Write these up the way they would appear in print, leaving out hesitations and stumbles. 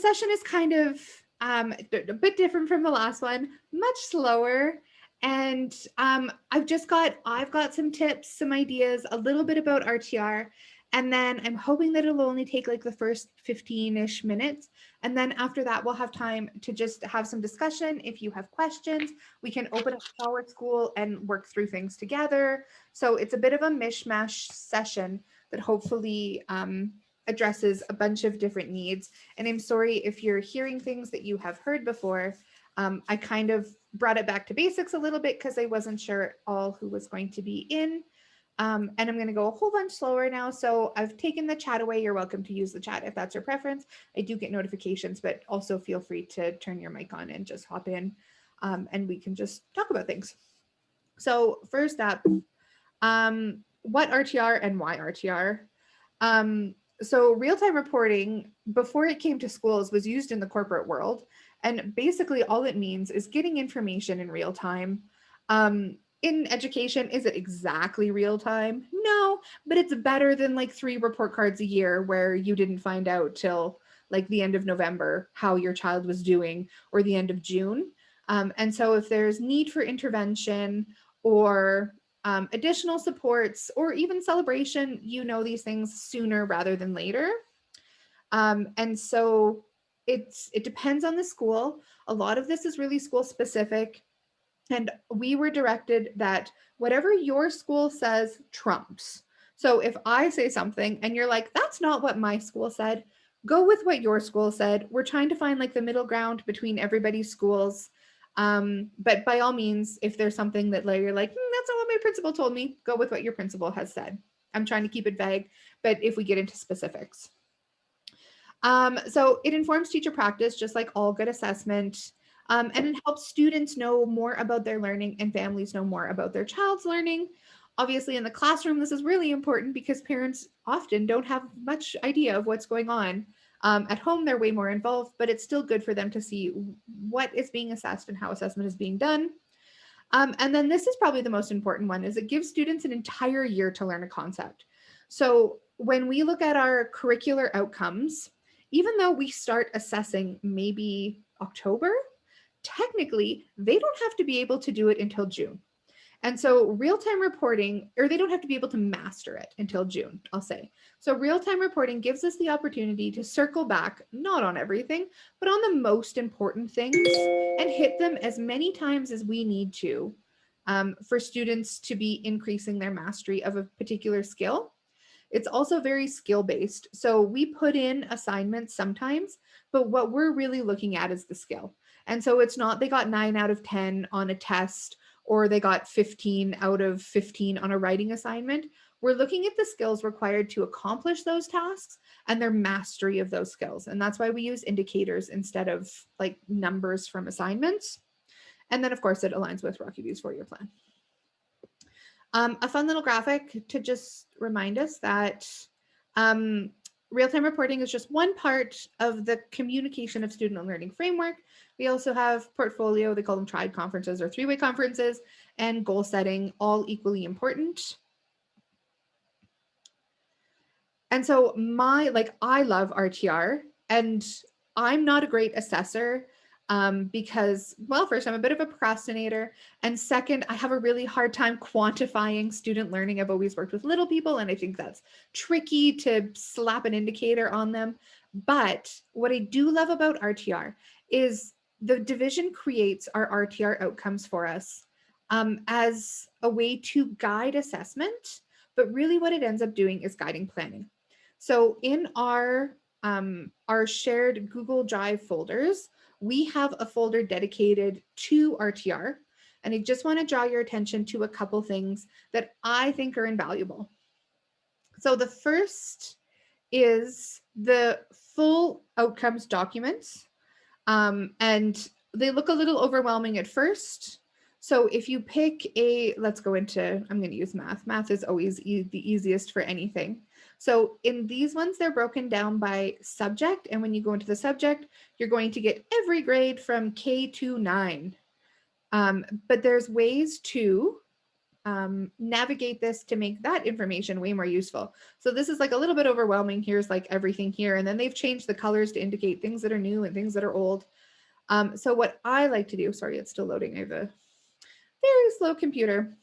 session is kind of a bit different from the last one, much slower. And I've got some tips, some ideas, a little bit about RTR. And then I'm hoping that it'll only take like the first 15-ish minutes. And then after that, we'll have time to just have some discussion. If you have questions, we can open up PowerSchool and work through things together. So it's a bit of a mishmash session that hopefully addresses a bunch of different needs. And I'm sorry if you're hearing things that you have heard before. I kind of brought it back to basics a little bit because I wasn't sure all who was going to be in. And I'm going to go a whole bunch slower now. So I've taken the chat away. You're welcome to use the chat if that's your preference. I do get notifications, but also feel free to turn your mic on and just hop in and we can just talk about things. So first up, what RTR and why RTR? So real-time reporting, before it came to schools, was used in the corporate world. And basically all it means is getting information in real time. In education, is it exactly real time? No, but it's better than like 3 report cards a year where you didn't find out till like the end of November how your child was doing or the end of June. And so if there's need for intervention or additional supports or even celebration, you know these things sooner rather than later. And so it depends on the school. A lot of this is really school specific. And we were directed that whatever your school says trumps. So if I say something and you're like, that's not what my school said, go with what your school said. We're trying to find like the middle ground between everybody's schools. But by all means, if there's something that you're like, that's not what my principal told me, go with what your principal has said. I'm trying to keep it vague, but if we get into specifics. So it informs teacher practice, just like all good assessment. And it helps students know more about their learning and families know more about their child's learning. Obviously, in the classroom, this is really important because parents often don't have much idea of what's going on. At home, they're way more involved, but it's still good for them to see what is being assessed and how assessment is being done. And then this is probably the most important one, is it gives students an entire year to learn a concept. So when we look at our curricular outcomes, even though we start assessing maybe October, technically, they don't have to be able to do it until June. And so real-time reporting, or they don't have to be able to master it until June, I'll say. So real-time reporting gives us the opportunity to circle back, not on everything, but on the most important things and hit them as many times as we need to for students to be increasing their mastery of a particular skill. It's also very skill-based. So we put in assignments sometimes, but what we're really looking at is the skill. And so it's not they got 9 out of 10 on a test or they got 15 out of 15 on a writing assignment. We're looking at the skills required to accomplish those tasks and their mastery of those skills. And that's why we use indicators instead of like numbers from assignments. And then of course it aligns with Rocky View's 4-year plan. A fun little graphic to just remind us that real-time reporting is just one part of the communication of student and learning framework. We also have portfolio, they call them triad conferences or 3-way conferences, and goal setting, all equally important. And so I love RTR, and I'm not a great assessor because, well, first, I'm a bit of a procrastinator. And second, I have a really hard time quantifying student learning. I've always worked with little people, and I think that's tricky to slap an indicator on them. But what I do love about RTR is the division creates our RTR outcomes for us as a way to guide assessment. But really what it ends up doing is guiding planning. So in our shared Google Drive folders, we have a folder dedicated to RTR. And I just want to draw your attention to a couple things that I think are invaluable. So the first is the full outcomes documents. And they look a little overwhelming at first. So if you pick let's go into, I'm going to use math. Math is always the easiest for anything. So in these ones, they're broken down by subject. And when you go into the subject, you're going to get every grade from K to 9. But there's ways to navigate this to make that information way more useful. So this is like a little bit overwhelming. Here's like everything here. And then they've changed the colors to indicate things that are new and things that are old. So what I like to do, sorry, it's still loading. I have a very slow computer,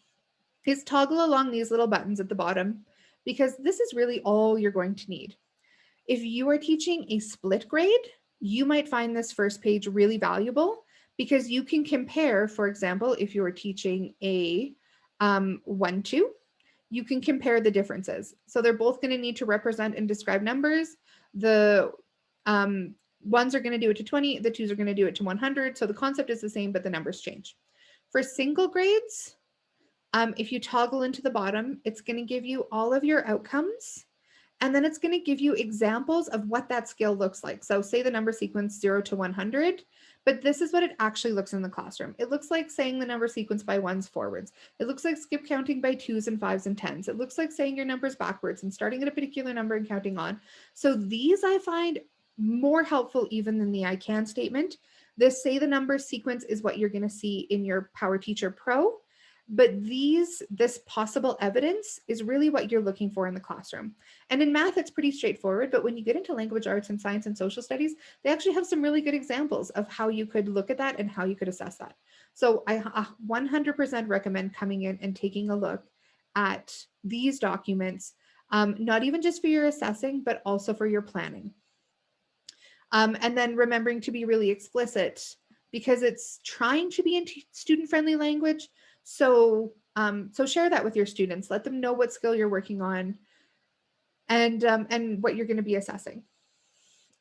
is toggle along these little buttons at the bottom, because this is really all you're going to need. If you are teaching a split grade, you might find this first page really valuable because you can compare, for example, if you are teaching a 1-2, you can compare the differences. So they're both going to need to represent and describe numbers. The ones are going to do it to 20, the twos are going to do it to 100. So the concept is the same, but the numbers change. For single grades, if you toggle into the bottom, it's going to give you all of your outcomes. And then it's going to give you examples of what that skill looks like. So say the number sequence 0 to 100, but this is what it actually looks in the classroom. It looks like saying the number sequence by ones forwards. It looks like skip counting by 2s and 5s and 10s. It looks like saying your numbers backwards and starting at a particular number and counting on. So these I find more helpful even than the I can statement. This say the number sequence is what you're going to see in your PowerTeacherPro. But this possible evidence is really what you're looking for in the classroom. And in math, it's pretty straightforward, but when you get into language arts and science and social studies, they actually have some really good examples of how you could look at that and how you could assess that. So I 100% recommend coming in and taking a look at these documents, not even just for your assessing, but also for your planning. And then remembering to be really explicit, because it's trying to be in student-friendly language. So share that with your students. Let them know what skill you're working on and what you're going to be assessing.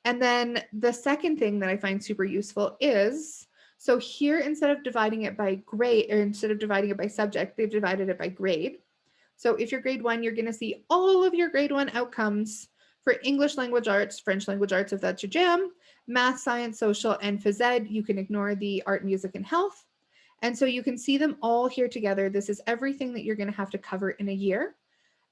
And then the second thing that I find super useful is, so here, instead of dividing it by grade, or instead of dividing it by subject, they've divided it by grade. So if you're grade 1, you're going to see all of your grade 1 outcomes for English language arts, French language arts, if that's your jam, math, science, social, and phys ed. You can ignore the art, music, and health. And so you can see them all here together. This is everything that you're going to have to cover in a year.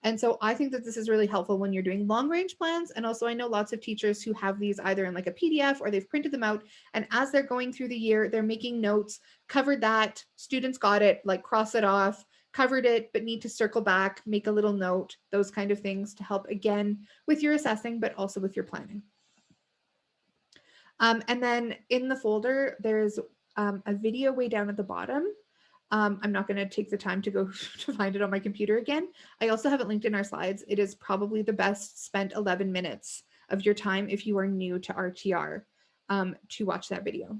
And so I think that this is really helpful when you're doing long range plans. And also I know lots of teachers who have these either in like a PDF or they've printed them out. And as they're going through the year, they're making notes, covered that, students got it, like cross it off, covered it, but need to circle back, make a little note, those kind of things to help again with your assessing, but also with your planning. And then in the folder, there's a video way down at the bottom. I'm not going to take the time to go to find it on my computer again. I also have it linked in our slides. It is probably the best spent 11 minutes of your time if you are new to RTR to watch that video.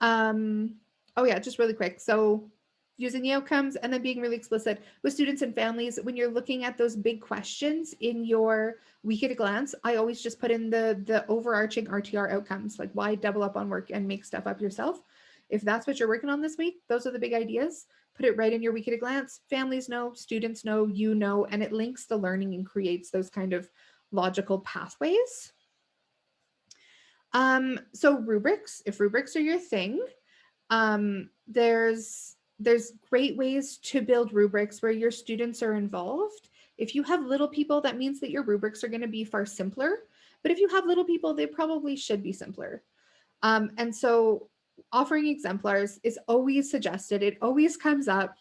Oh yeah, just really quick. So using the outcomes and then being really explicit with students and families. When you're looking at those big questions in your week at a glance, I always just put in the overarching RTR outcomes, like why double up on work and make stuff up yourself. If that's what you're working on this week, those are the big ideas. Put it right in your week at a glance. Families know, students know, you know, and it links the learning and creates those kind of logical pathways. So rubrics, if rubrics are your thing, there's great ways to build rubrics where your students are involved. If you have little people, that means that your rubrics are going to be far simpler. But if you have little people, they probably should be simpler. And so offering exemplars is always suggested. It always comes up.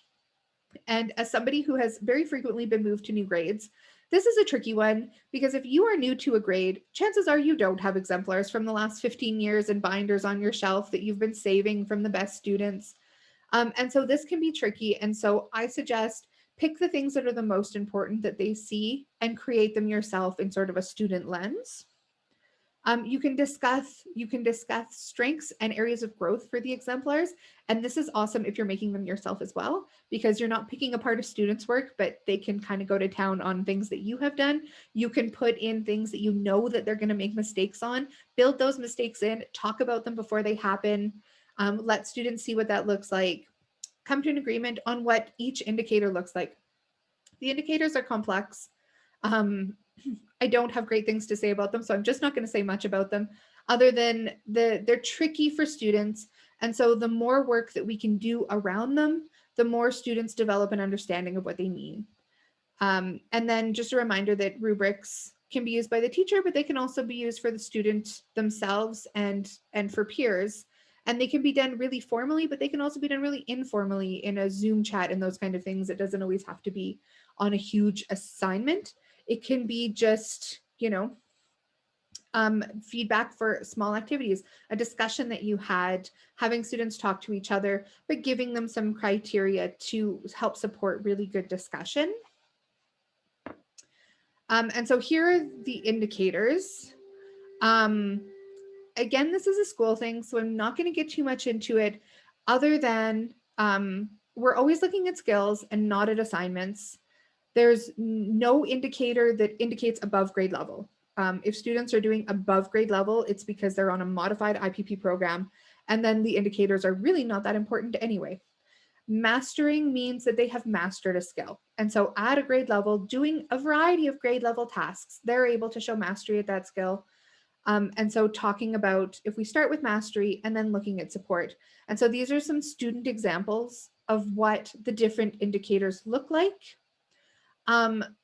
And as somebody who has very frequently been moved to new grades, this is a tricky one because if you are new to a grade, chances are you don't have exemplars from the last 15 years and binders on your shelf that you've been saving from the best students. And so this can be tricky. And so I suggest pick the things that are the most important that they see and create them yourself in sort of a student lens. You can discuss strengths and areas of growth for the exemplars. And this is awesome if you're making them yourself as well, because you're not picking apart a student's work, but they can kind of go to town on things that you have done. You can put in things that you know that they're going to make mistakes on, build those mistakes in, talk about them before they happen, let students see what that looks like, come to an agreement on what each indicator looks like. The indicators are complex. I don't have great things to say about them, so I'm just not going to say much about them other than they're tricky for students. And so the more work that we can do around them, the more students develop an understanding of what they mean. And then just a reminder that rubrics can be used by the teacher, but they can also be used for the student themselves and for peers. And they can be done really formally, but they can also be done really informally in a Zoom chat and those kind of things. It doesn't always have to be on a huge assignment. It can be just, feedback for small activities, a discussion that you had, having students talk to each other, but giving them some criteria to help support really good discussion. And so here are the indicators. Again, this is a school thing, so I'm not going to get too much into it other than we're always looking at skills and not at assignments. There's no indicator that indicates above grade level. If students are doing above grade level, it's because they're on a modified IPP program, and then the indicators are really not that important anyway. Mastering means that they have mastered a skill. And so at a grade level, doing a variety of grade level tasks, they're able to show mastery at that skill. And so talking about, if we start with mastery and then looking at support. And so these are some student examples of what the different indicators look like.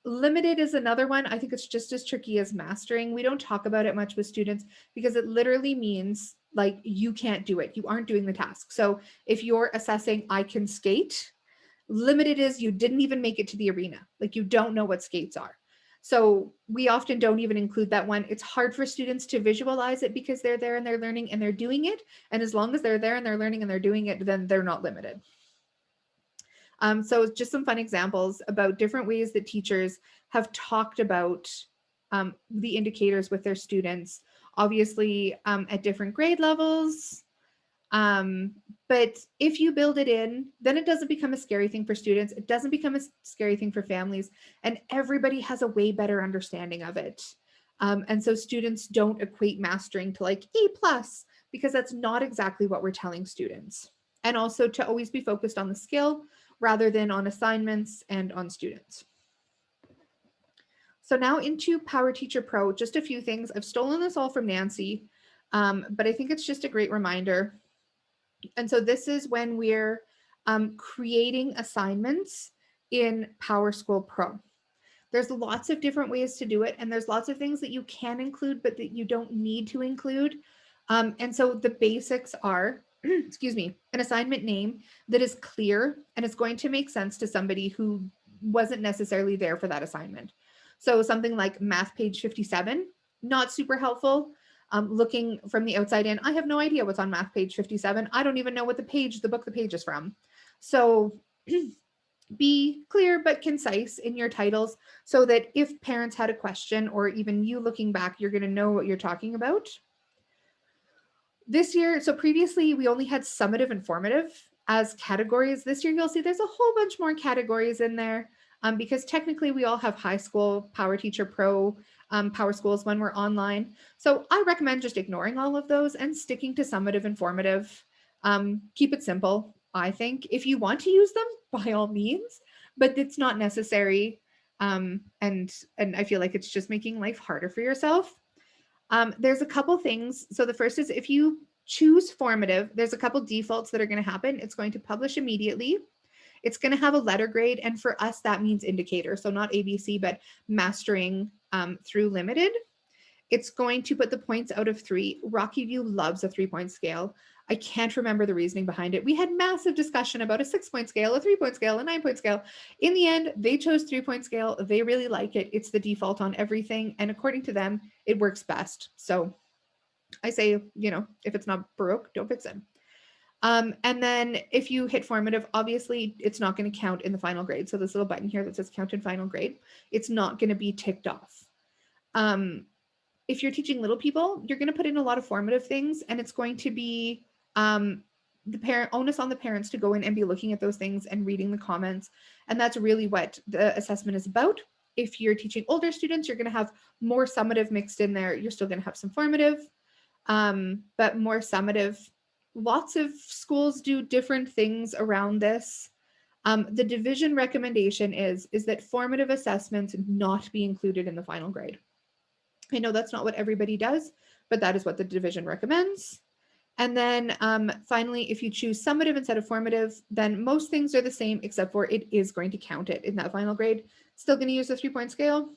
Limited is another one. I think it's just as tricky as mastering. We don't talk about it much with students because it literally means like you can't do it. You aren't doing the task. So if you're assessing, I can skate, limited is you didn't even make it to the arena. Like you don't know what skates are. So we often don't even include that one. It's hard for students to visualize it because they're there and they're learning and they're doing it. And as long as they're there and they're learning and they're doing it, then they're not limited. So just some fun examples about different ways that teachers have talked about the indicators with their students, obviously at different grade levels. But if you build it in, then it doesn't become a scary thing for students. It doesn't become a scary thing for families, and everybody has a way better understanding of it. And so students don't equate mastering to like A+, because that's not exactly what we're telling students. And also to always be focused on the skill rather than on assignments and on students. So now into PowerTeacherPro, just a few things. I've stolen this all from Nancy, but I think it's just a great reminder. And so this is when we're creating assignments in PowerSchool Pro. There's lots of different ways to do it, and there's lots of things that you can include, but that you don't need to include. And so the basics are, excuse me, an assignment name that is clear and it's going to make sense to somebody who wasn't necessarily there for that assignment. So something like math page 57, not super helpful. Looking from the outside in, I have no idea what's on math page 57. I don't even know what the book the page is from. So be clear but concise in your titles so that if parents had a question or even you looking back, you're going to know what you're talking about. This year, so previously we only had summative and formative as categories. This year you'll see there's a whole bunch more categories in there because technically we all have high school, PowerTeacherPro, Power Schools when we're online. So I recommend just ignoring all of those and sticking to summative and formative. Keep it simple, I think. If you want to use them, by all means, but it's not necessary. And I feel like it's just making life harder for yourself. There's a couple things. So the first is if you choose formative, there's a couple defaults that are going to happen. It's going to publish immediately. It's going to have a letter grade. And for us, that means indicator. So not ABC, but mastering through limited. It's going to put the points out of 3. Rocky View loves a 3-point scale. I can't remember the reasoning behind it. We had massive discussion about a 6-point scale, a 3-point scale, a 9-point scale. In the end, they chose 3-point scale. They really like it. It's the default on everything. And according to them, it works best. So I say, if it's not Baroque, don't fix it. And then if you hit formative, obviously it's not going to count in the final grade. So this little button here that says count in final grade, it's not going to be ticked off. If you're teaching little people, you're going to put in a lot of formative things, and it's going to be the onus on the parents to go in and be looking at those things and reading the comments. And that's really what the assessment is about. If you're teaching older students, you're going to have more summative mixed in there. You're still going to have some formative, but more summative. Lots of schools do different things around this. The division recommendation is that formative assessments not be included in the final grade. I know that's not what everybody does, but that is what the division recommends. And then finally, if you choose summative instead of formative, then most things are the same, except for it is going to count it in that final grade. It's still going to use the 3-point scale.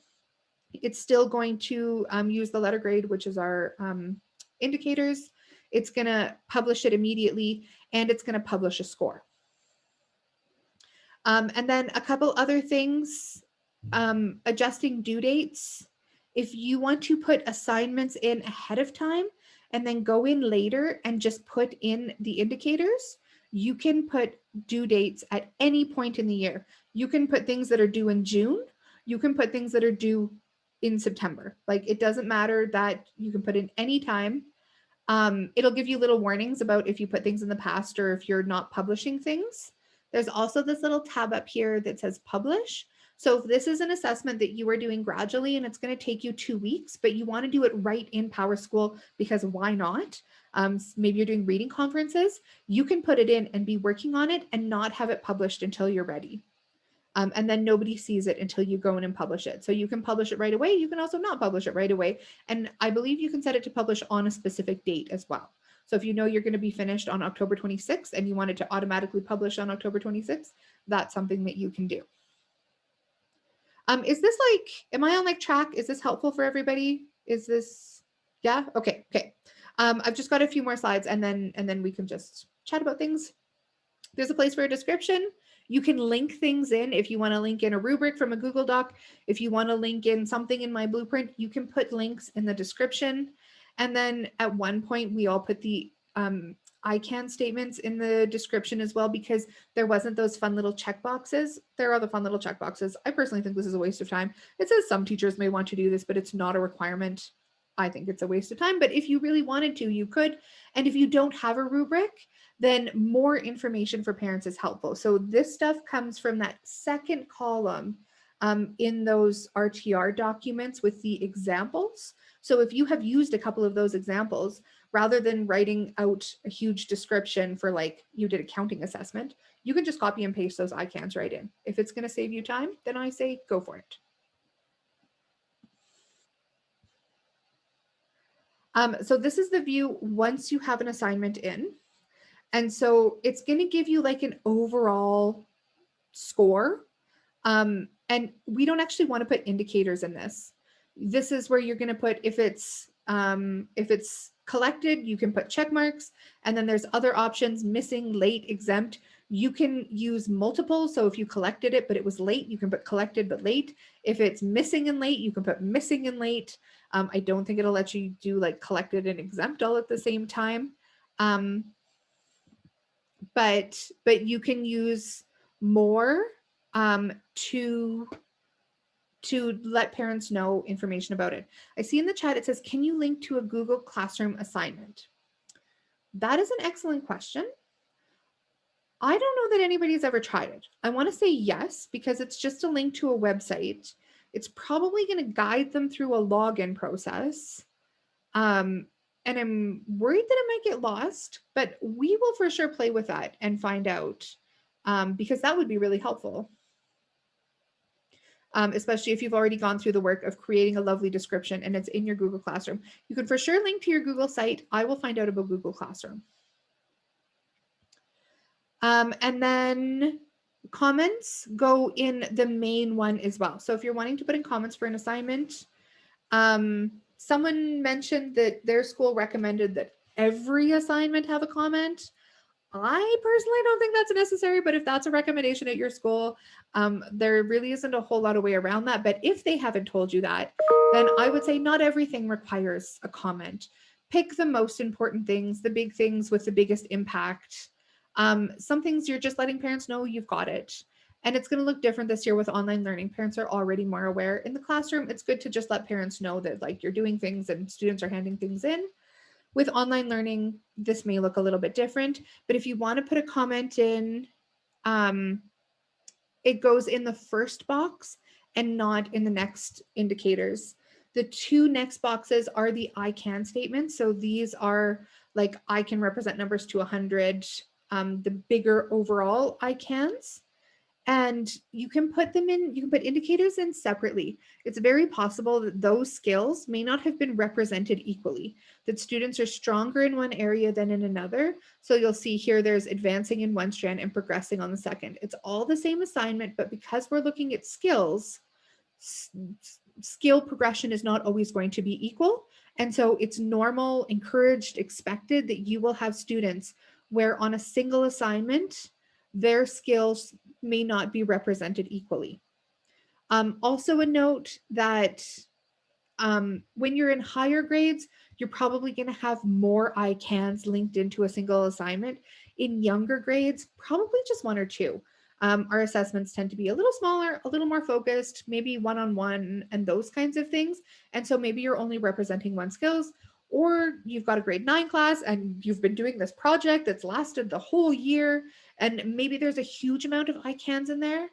It's still going to use the letter grade, which is our indicators. it's going to publish it immediately, and it's going to publish a score. And then a couple other things, adjusting due dates. If you want to put assignments in ahead of time and then go in later and just put in the indicators, you can put due dates at any point in the year. You can put things that are due in June. You can put things that are due in September. Like, it doesn't matter, that you can put in any time. It'll give you little warnings about if you put things in the past or if you're not publishing things. There's also this little tab up here that says publish. So if this is an assessment that you are doing gradually and it's going to take you 2 weeks, but you want to do it right in PowerSchool, because why not? Maybe you're doing reading conferences, you can put it in and be working on it and not have it published until you're ready. And then nobody sees it until you go in and publish it. So you can publish it right away. You can also not publish it right away. And I believe you can set it to publish on a specific date as well. So if you know you're going to be finished on October 26th and you want it to automatically publish on October 26th, that's something that you can do. Is this like, am I on like track? Is this helpful for everybody? Is this, yeah? Okay. I've just got a few more slides and then we can just chat about things. There's a place for a description. You can link things in. If you want to link in a rubric from a Google Doc, if you want to link in something in my blueprint, you can put links in the description. And then at one point, we all put the I can statements in the description as well, because there wasn't those fun little check boxes. There are the fun little check boxes. I personally think this is a waste of time. It says some teachers may want to do this, but it's not a requirement. I think it's a waste of time, but if you really wanted to, you could. And if you don't have a rubric, then more information for parents is helpful. So this stuff comes from that second column in those RTR documents with the examples. So if you have used a couple of those examples, rather than writing out a huge description for, like, you did a counting assessment, you can just copy and paste those ICANs right in. If it's going to save you time, then I say go for it. So this is the view once you have an assignment in. And so it's going to give you like an overall score. And we don't actually want to put indicators in this. This is where you're going to put, if it's collected, you can put check marks, and then there's other options: missing, late, exempt. You can use multiple. So if you collected it, but it was late, you can put collected but late. If it's missing and late, you can put missing and late. I don't think it'll let you do like collected and exempt all at the same time. But you can use more to let parents know information about it. I see in the chat, it says, can you link to a Google Classroom assignment? That is an excellent question. I don't know that anybody's ever tried it. I want to say yes, because it's just a link to a website. It's probably going to guide them through a login process. And I'm worried that it might get lost, but we will for sure play with that and find out, because that would be really helpful. Especially if you've already gone through the work of creating a lovely description and it's in your Google Classroom. You can for sure link to your Google site. I will find out about Google Classroom. And then comments go in the main one as well. So if you're wanting to put in comments for an assignment, someone mentioned that their school recommended that every assignment have a comment. I personally don't think that's necessary, but if that's a recommendation at your school, there really isn't a whole lot of way around that. But if they haven't told you that, then I would say not everything requires a comment. Pick the most important things, the big things with the biggest impact. Some things you're just letting parents know you've got it. And it's going to look different this year with online learning. Parents are already more aware. In the classroom, it's good to just let parents know that, like, you're doing things and students are handing things in. With online learning, this may look a little bit different, but if you want to put a comment in, it goes in the first box and not in the next indicators. The two next boxes are the I can statements. So these are like, I can represent numbers to 100, the bigger overall I cans. And you can put them in, you can put indicators in separately. It's very possible that those skills may not have been represented equally, that students are stronger in one area than in another. So you'll see here, there's advancing in one strand and progressing on the second. It's all the same assignment, but because we're looking at skills, skill progression is not always going to be equal. And so it's normal, encouraged, expected that you will have students where on a single assignment, their skills may not be represented equally. Also a note that when you're in higher grades, you're probably going to have more I-CANs linked into a single assignment. In younger grades, probably just one or two. Our assessments tend to be a little smaller, a little more focused, maybe one-on-one and those kinds of things. And so maybe you're only representing one skills, or you've got a grade 9 class and you've been doing this project that's lasted the whole year, and maybe there's a huge amount of I-CANs in there.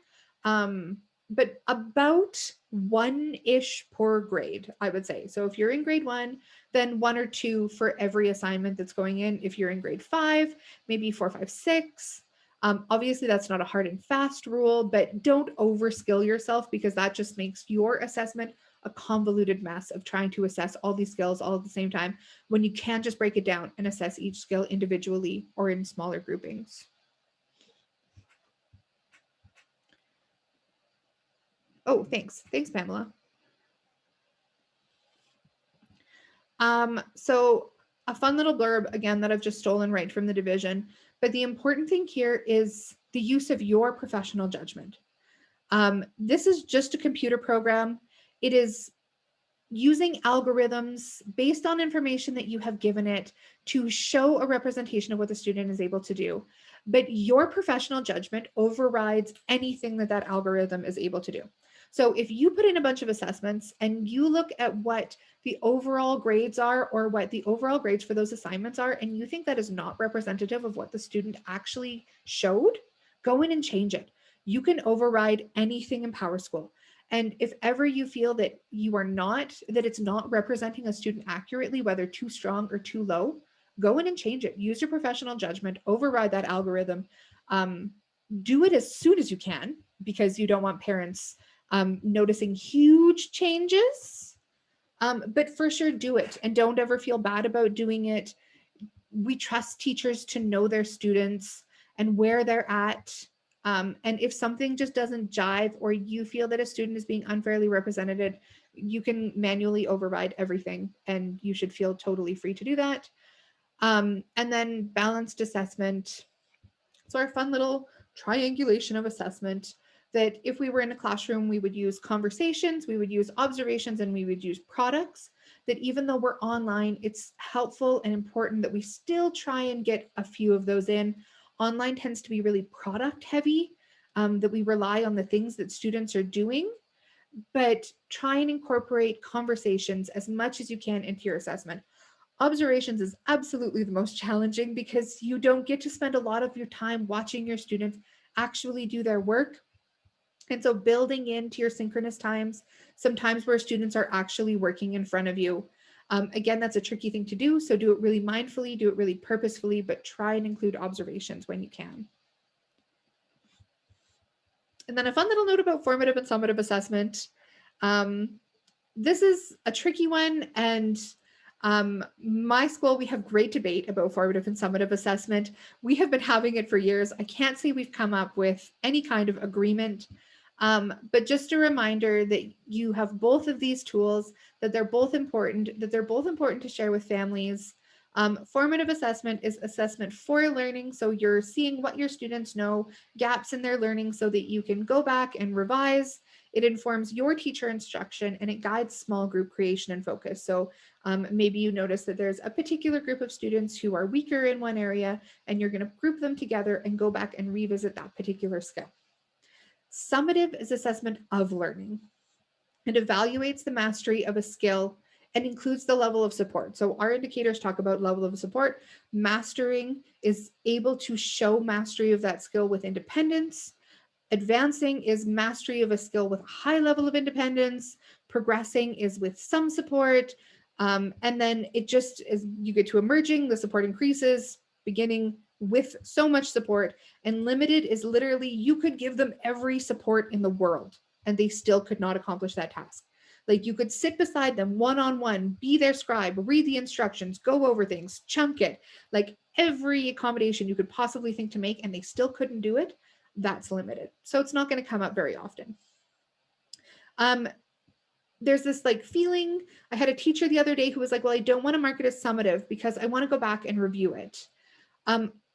But about one-ish per grade, I would say. So if you're in grade 1, then 1 or 2 for every assignment that's going in. If you're in grade 5, maybe 4, 5, 6. Obviously, that's not a hard and fast rule, but don't overskill yourself, because that just makes your assessment a convoluted mess of trying to assess all these skills all at the same time, when you can just break it down and assess each skill individually or in smaller groupings. Oh, thanks. Thanks, Pamela. So a fun little blurb, again, that I've just stolen right from the division, but the important thing here is the use of your professional judgment. This is just a computer program. It is using algorithms based on information that you have given it to show a representation of what the student is able to do. But your professional judgment overrides anything that that algorithm is able to do. So if you put in a bunch of assessments and you look at what the overall grades are, or what the overall grades for those assignments are, and you think that is not representative of what the student actually showed, go in and change it. You can override anything in PowerSchool. And if ever you feel that it's not representing a student accurately, whether too strong or too low, go in and change it. Use your professional judgment, override that algorithm. Do it as soon as you can, because you don't want parents noticing huge changes. But for sure, do it, and don't ever feel bad about doing it. We trust teachers to know their students and where they're at. And if something just doesn't jive, or you feel that a student is being unfairly represented, you can manually override everything, and you should feel totally free to do that. And then balanced assessment. So our fun little triangulation of assessment, that if we were in a classroom, we would use conversations, we would use observations, and we would use products. That even though we're online, it's helpful and important that we still try and get a few of those in. Online tends to be really product heavy, that we rely on the things that students are doing, but try and incorporate conversations as much as you can into your assessment. Observations is absolutely the most challenging, because you don't get to spend a lot of your time watching your students actually do their work. And so building into your synchronous times, sometimes where students are actually working in front of you. Again, that's a tricky thing to do. So do it really mindfully, do it really purposefully, but try and include observations when you can. And then a fun little note about formative and summative assessment. This is a tricky one, and my school, we have great debate about formative and summative assessment. We have been having it for years. I can't say we've come up with any kind of agreement, but just a reminder that you have both of these tools, that they're both important to share with families. Formative assessment is assessment for learning. So you're seeing what your students know, gaps in their learning, so that you can go back and revise. It informs your teacher instruction, and it guides small group creation and focus. So maybe you notice that there's a particular group of students who are weaker in one area, and you're going to group them together and go back and revisit that particular skill. Summative is assessment of learning. It evaluates the mastery of a skill and includes the level of support. So our indicators talk about level of support. Mastering is able to show mastery of that skill with independence. Advancing is mastery of a skill with a high level of independence. Progressing is with some support. And then it just is, you get to emerging, the support increases. Beginning with so much support. And limited is literally, you could give them every support in the world and they still could not accomplish that task. Like, you could sit beside them one-on-one, be their scribe, read the instructions, go over things, chunk it, like every accommodation you could possibly think to make, and they still couldn't do it. That's limited. So it's not going to come up very often. there's this like feeling. I had a teacher the other day who was like, well, I don't want to mark it as summative because I want to go back and review it.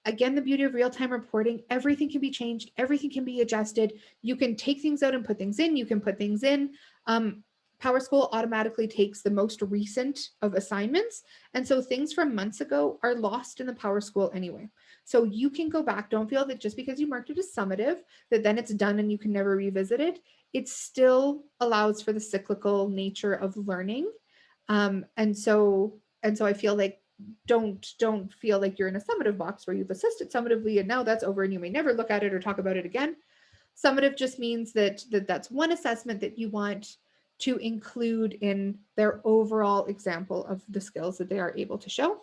Again, the beauty of real-time reporting, everything can be changed, everything can be adjusted. You can take things out and put things in, you can put things in. PowerSchool automatically takes the most recent of assignments. And so things from months ago are lost in the PowerSchool anyway. So you can go back. Don't feel that just because you marked it as summative, that then it's done and you can never revisit it. It still allows for the cyclical nature of learning. And so I feel like don't feel like you're in a summative box where you've assisted summatively and now that's over and you may never look at it or talk about it again. Summative just means that that's one assessment that you want to include in their overall example of the skills that they are able to show.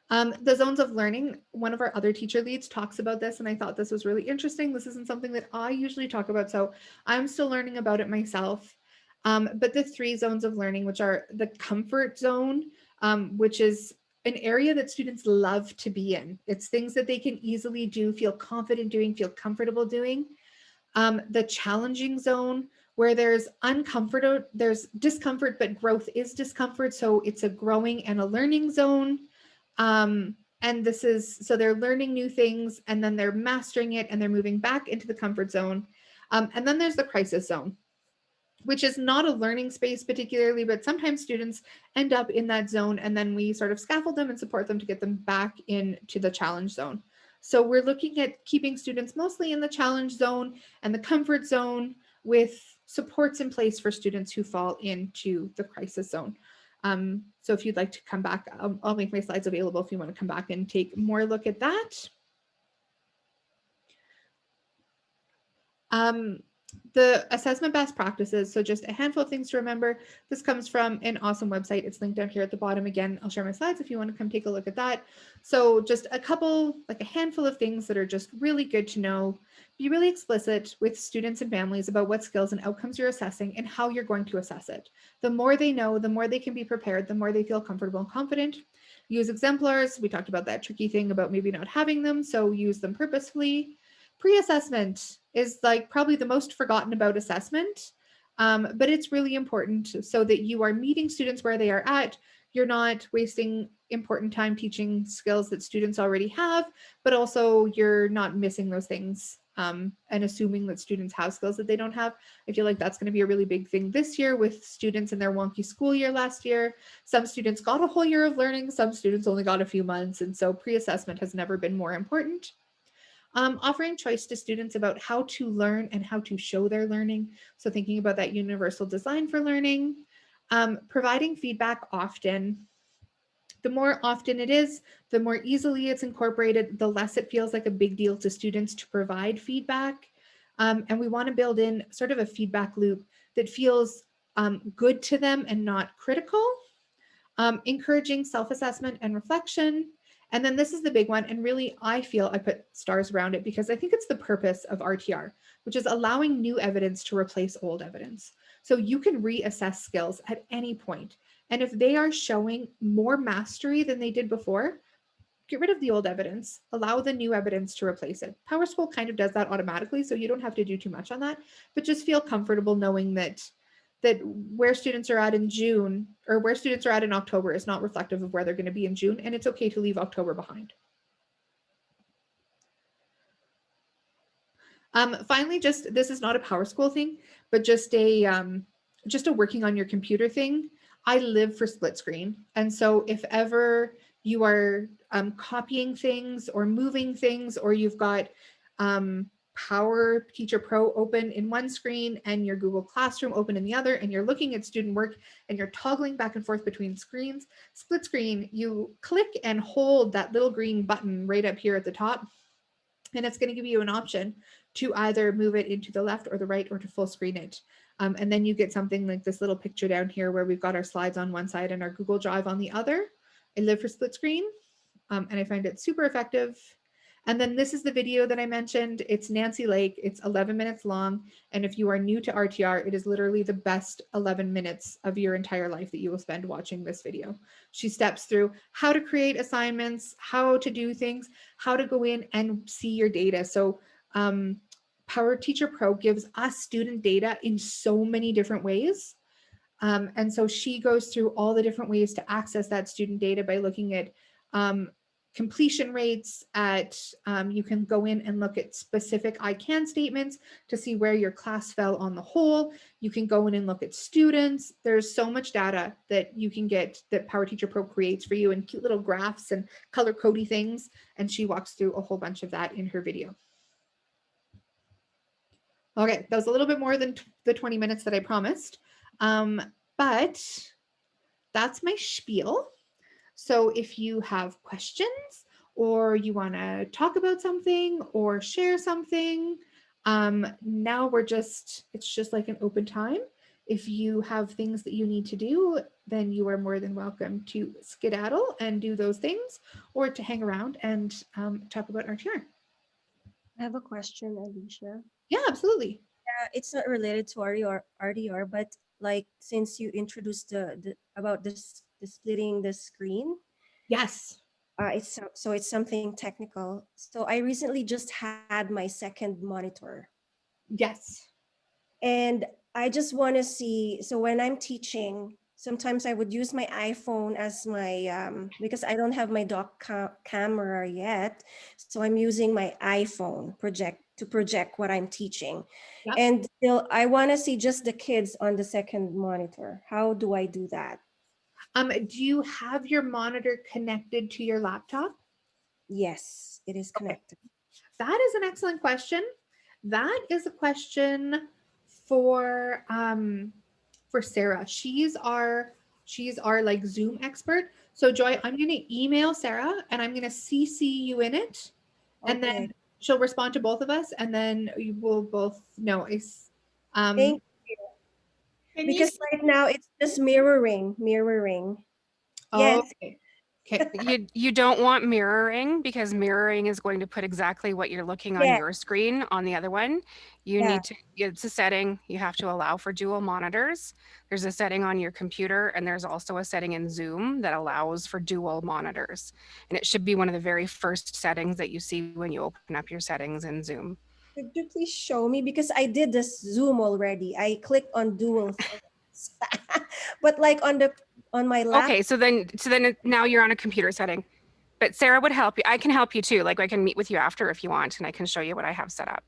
The zones of learning, one of our other teacher leads talks about this, and I thought this was really interesting. This isn't something that I usually talk about, so I'm still learning about it myself. But the 3 zones of learning, which are the comfort zone, which is an area that students love to be in. It's things that they can easily do, feel confident doing, feel comfortable doing. The challenging zone, where there's discomfort, but growth is discomfort. So it's a growing and a learning zone. And this is, so they're learning new things and then they're mastering it and they're moving back into the comfort zone. And then there's the crisis zone, which is not a learning space particularly, but sometimes students end up in that zone and then we sort of scaffold them and support them to get them back into the challenge zone. So we're looking at keeping students mostly in the challenge zone and the comfort zone with supports in place for students who fall into the crisis zone. So if you'd like to come back, I'll make my slides available if you want to come back and take more look at that. The assessment best practices, so just a handful of things to remember. This comes from an awesome website. It's linked down here at the bottom. Again, I'll share my slides if you want to come take a look at that. So just a handful of things that are just really good to know. Be really explicit with students and families about what skills and outcomes you're assessing and how you're going to assess it. The more they know, the more they can be prepared, the more they feel comfortable and confident. Use exemplars. We talked about that tricky thing about maybe not having them, so use them purposefully. Pre-assessment is like probably the most forgotten about assessment, but it's really important so that you are meeting students where they are at. You're not wasting important time teaching skills that students already have, but also you're not missing those things and assuming that students have skills that they don't have. I feel like that's going to be a really big thing this year with students in their wonky school year last year. Some students got a whole year of learning, some students only got a few months, and so pre-assessment has never been more important. Offering choice to students about how to learn and how to show their learning. So thinking about that universal design for learning. Providing feedback often. The more often it is, the more easily it's incorporated, the less it feels like a big deal to students to provide feedback. And we want to build in sort of a feedback loop that feels good to them and not critical. Encouraging self-assessment and reflection. And then this is the big one. And really, I feel I put stars around it because I think it's the purpose of RTR, which is allowing new evidence to replace old evidence. So you can reassess skills at any point. And if they are showing more mastery than they did before, get rid of the old evidence, allow the new evidence to replace it. PowerSchool kind of does that automatically, so you don't have to do too much on that, but just feel comfortable knowing that where students are at in June or where students are at in October is not reflective of where they're going to be in June, and it's okay to leave October behind. Finally, just this is not a PowerSchool thing, but just a working on your computer thing. I live for split screen, and so if ever you are copying things or moving things, or you've got PowerTeacherPro open in one screen and your Google Classroom open in the other, and you're looking at student work and you're toggling back and forth between screens, split screen, you click and hold that little green button right up here at the top, and it's going to give you an option to either move it into the left or the right or to full screen it. And then you get something like this little picture down here where we've got our slides on one side and our Google Drive on the other. I live for split screen and I find it super effective. And then this is the video that I mentioned. It's Nancy Lake. It's 11 minutes long. And if you are new to RTR, it is literally the best 11 minutes of your entire life that you will spend watching this video. She steps through how to create assignments, how to do things, how to go in and see your data. So PowerTeacherPro gives us student data in so many different ways. And so she goes through all the different ways to access that student data by looking at completion rates, you can go in and look at specific I can statements to see where your class fell on the whole. You can go in and look at students. There's so much data that you can get that PowerTeacherPro creates for you, and cute little graphs and color codey things. And she walks through a whole bunch of that in her video. Okay, that was a little bit more than the 20 minutes that I promised. But that's my spiel. So if you have questions or you want to talk about something or share something, now it's just like an open time. If you have things that you need to do, then you are more than welcome to skedaddle and do those things, or to hang around and talk about RTR. I have a question, Alicia. Yeah, absolutely. It's not related to RDR, but like since you introduced the about this the splitting the screen, Yes. it's something technical. So I recently just had my second monitor, Yes. and I just want to see. So when I'm teaching, sometimes I would use my iPhone as my because I don't have my dock camera yet, so I'm using my iPhone to project what I'm teaching. Yep. And still, I want to see just the kids on the second monitor. How do I do that? Do you have your monitor connected to your laptop? Yes, it is Okay. connected. That is an excellent question. That is a question for Sarah. She's our like Zoom expert. So Joy, I'm going to email Sarah and I'm going to CC you in it, and Okay. then she'll respond to both of us, and then we will both know. Um, Thank you. Can you Because right now it's just mirroring. oh, Yes, okay. Okay. You don't want mirroring, because mirroring is going to put exactly what you're looking on yes, your screen on the other one. You yeah. need to, it's a setting, you have to allow for dual monitors. There's a setting on your computer, and there's also a setting in Zoom that allows for dual monitors. And it should be one of the very first settings that you see when you open up your settings in Zoom. Could you please show me? Because I did this Zoom already. I clicked on dual things. But like on my lap, Okay, so then now you're on a computer setting. But Sarah would help you. I can help you too. Like, I can meet with you after if you want, and I can show you what I have set up.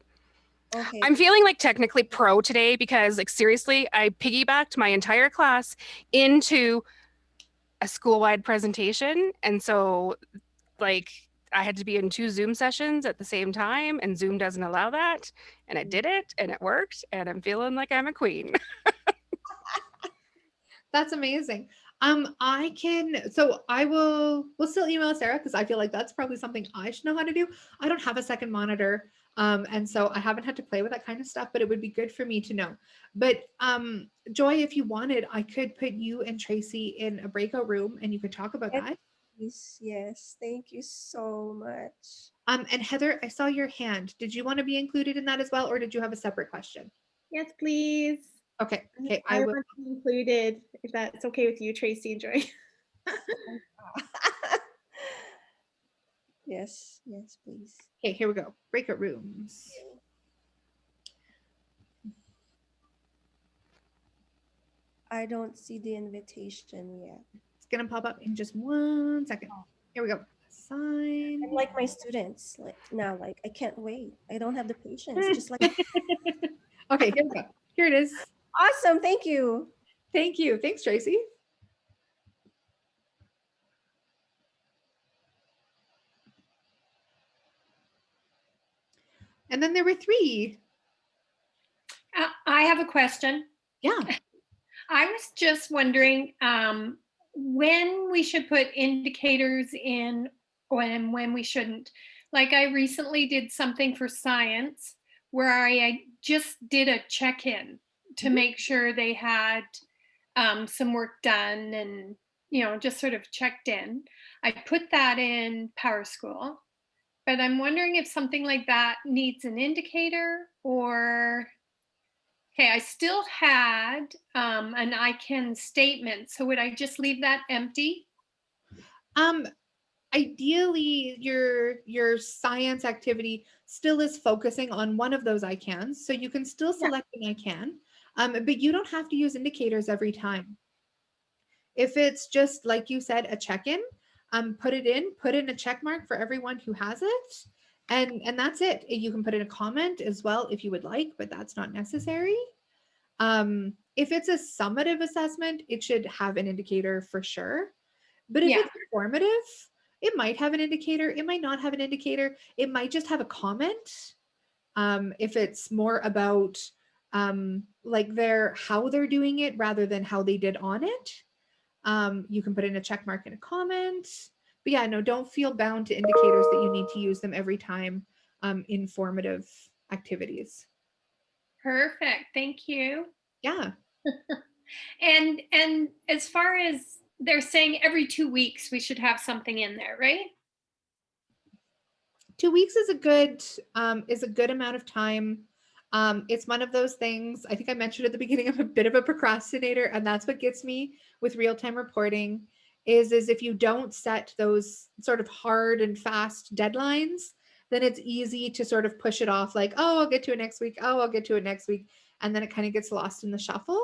okay. I'm feeling like technically pro today because, like, seriously, I piggybacked my entire class into a school-wide presentation. And so, like, I had to be in 2 Zoom sessions at the same time, and Zoom doesn't allow that. And I did it, and it worked, and I'm feeling like I'm a queen. That's amazing. We'll still email Sarah because I feel like that's probably something I should know how to do. I don't have a second monitor. And so I haven't had to play with that kind of stuff, but it would be good for me to know. But Joy, if you wanted, I could put you and Tracy in a breakout room and you could talk about Yes, that. please. Yes, thank you so much. And Heather, I saw your hand. Did you want to be included in that as well, or did you have a separate question? Yes, please. Okay. Okay. I want to be included, if that's okay with you, Tracy and Joy. Yes, yes, please. Okay, here we go. Breakout rooms. I don't see the invitation yet. It's gonna pop up in just 1 second. Here we go. Assign. I'm like my students, like now, like I can't wait. I don't have the patience. Just like Okay, here we go. Here it is. awesome, thank you. Thank you. Thanks, Tracy. And then there were 3. I have a question. Yeah. I was just wondering when we should put indicators in and when we shouldn't. Like, I recently did something for science where I just did a check-in to make sure they had some work done and, just sort of checked in. I put that in PowerSchool, but I'm wondering if something like that needs an indicator or... Okay, I still had an I can statement. So would I just leave that empty? I ideally your science activity still is focusing on one of those I cans. So you can still select an I can, but you don't have to use indicators every time. If it's just like you said, a check-in, put in a check mark for everyone who has it. And that's it. You can put in a comment as well if you would like, but that's not necessary. If it's a summative assessment, it should have an indicator for sure. But if it's formative, it might have an indicator. It might not have an indicator. It might just have a comment. If it's more about like how they're doing it rather than how they did on it, you can put in a check mark and a comment. But yeah, no, don't feel bound to indicators that you need to use them every time in formative activities. Perfect. Thank you. Yeah. And as far as they're saying every 2 weeks we should have something in there, right? 2 weeks is a good amount of time. It's one of those things, I think I mentioned at the beginning, I'm a bit of a procrastinator, and that's what gets me with real-time reporting is if you don't set those sort of hard and fast deadlines, then it's easy to sort of push it off like, oh, I'll get to it next week. Oh, I'll get to it next week. And then it kind of gets lost in the shuffle.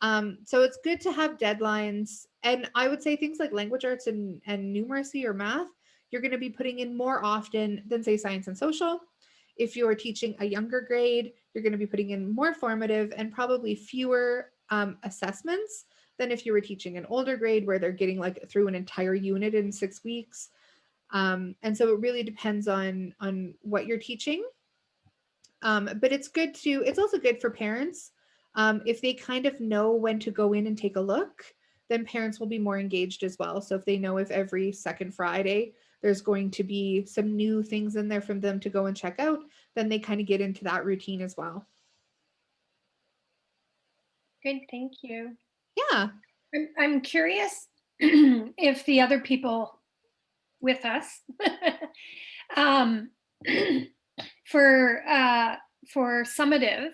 So it's good to have deadlines. And I would say things like language arts and numeracy or math, you're going to be putting in more often than say science and social. If you're teaching a younger grade, you're going to be putting in more formative and probably fewer assessments than if you were teaching an older grade where they're getting like through an entire unit in 6 weeks. And so it really depends on what you're teaching. But it's also good for parents. If they kind of know when to go in and take a look, then parents will be more engaged as well. So if they know if every second Friday there's going to be some new things in there for them to go and check out, then they kind of get into that routine as well. Good, thank you. Yeah. I'm curious if the other people with us for summative,